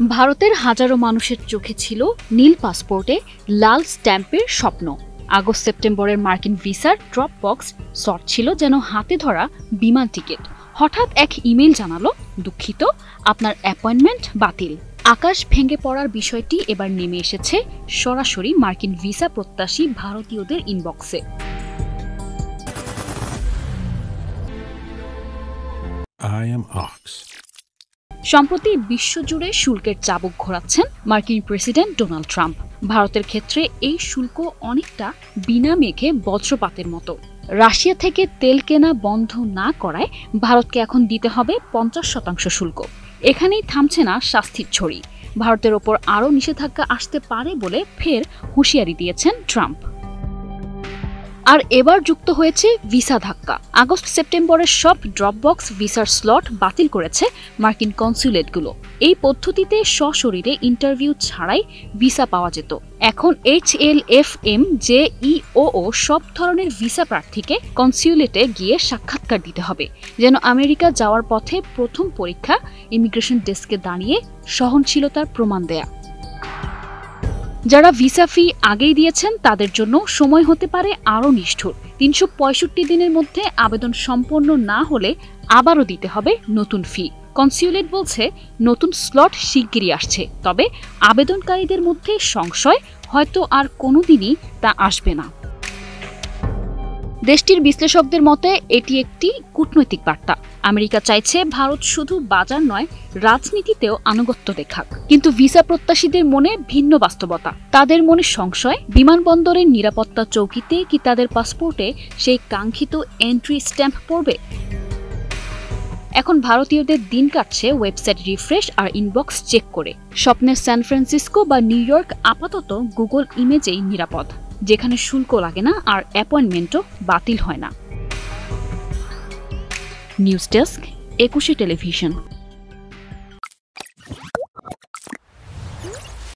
ভারতের হাজারো মানুষের চোখে ছিল নীল পাসপোর্টে লাল স্ট্যাম্পের স্বপ্ন। আগস্ট সেপ্টেম্বরের মার্কিন ভিসার ড্রপ বক্স শর্ট ছিল যেন হাতে ধরা বিমান টিকিট। হঠাৎ এক ইমেল জানালো, দুঃখিত, আপনার অ্যাপয়েন্টমেন্ট বাতিল। আকাশ ভেঙে পড়ার বিষয়টি এবার নেমে এসেছে সরাসরি মার্কিন ভিসা প্রত্যাশী ভারতীয়দের ইনবক্সে। সম্প্রতি বিশ্বজুড়ে শুল্কের চাবুক ঘোরাচ্ছেন মার্কিন প্রেসিডেন্ট ডোনাল্ড ট্রাম্প। ভারতের ক্ষেত্রে এই শুল্ক অনেকটা বিনা মেঘে বজ্রপাতের মতো। রাশিয়া থেকে তেল কেনা বন্ধ না করায় ভারতকে এখন দিতে হবে 50% শুল্ক। এখানেই থামছে না শাস্তির ঝড়ি। ভারতের ওপর আরও নিষেধাজ্ঞা আসতে পারে বলে ফের হুঁশিয়ারি দিয়েছেন ট্রাম্প। আর এবার যুক্ত হয়েছে ভিসা ধাক্কা। আগস্ট সেপ্টেম্বরের সব ড্রপবক্স ভিসার স্লট বাতিল করেছে মার্কিন কনস্যুলেটগুলো। এই পদ্ধতিতে সশরীরে ইন্টারভিউ ছাড়াই ভিসা পাওয়া যেত। এখন HLFM JEOO সব ধরনের ভিসা প্রার্থীকে কনস্যুলেটে গিয়ে সাক্ষাৎকার দিতে হবে, যেন আমেরিকা যাওয়ার পথে প্রথম পরীক্ষা ইমিগ্রেশন ডেস্কে দাঁড়িয়ে সহনশীলতার প্রমাণ দেয়া। যারা ভিসা ফি আগেই দিয়েছেন তাদের জন্য সময় হতে পারে আরও নিষ্ঠুর। 365 দিনের মধ্যে আবেদন সম্পন্ন না হলে আবারও দিতে হবে নতুন ফি। কনস্যুলেট বলছে নতুন স্লট শিগগিরই আসছে, তবে আবেদনকারীদের মধ্যে সংশয়, হয়তো আর কোনোদিনই তা আসবে না। দেশটির বিশ্লেষকদের মতে এটি একটি কূটনৈতিক বার্তা। আমেরিকা চাইছে ভারত শুধু বাজার নয়, রাজনীতিতেও আনুগত্য দেখাক। কিন্তু ভিসা প্রত্যাশীদের মনে ভিন্ন বাস্তবতা। তাদের মনে সংশয়, বিমানবন্দরের নিরাপত্তা চৌকিতে কি তাদের পাসপোর্টে সেই কাঙ্ক্ষিত এন্ট্রি স্ট্যাম্প পড়বে। এখন ভারতীয়দের দিন কাটছে ওয়েবসাইট রিফ্রেশ আর ইনবক্স চেক করে। স্বপ্নের সান ফ্রান্সিসকো বা নিউ ইয়র্ক আপাতত গুগল ইমেজেই নিরাপদ, যেখানে শুল্ক লাগে না আর অ্যাপয়েন্টমেন্টও বাতিল হয় না। News desk, 21 television.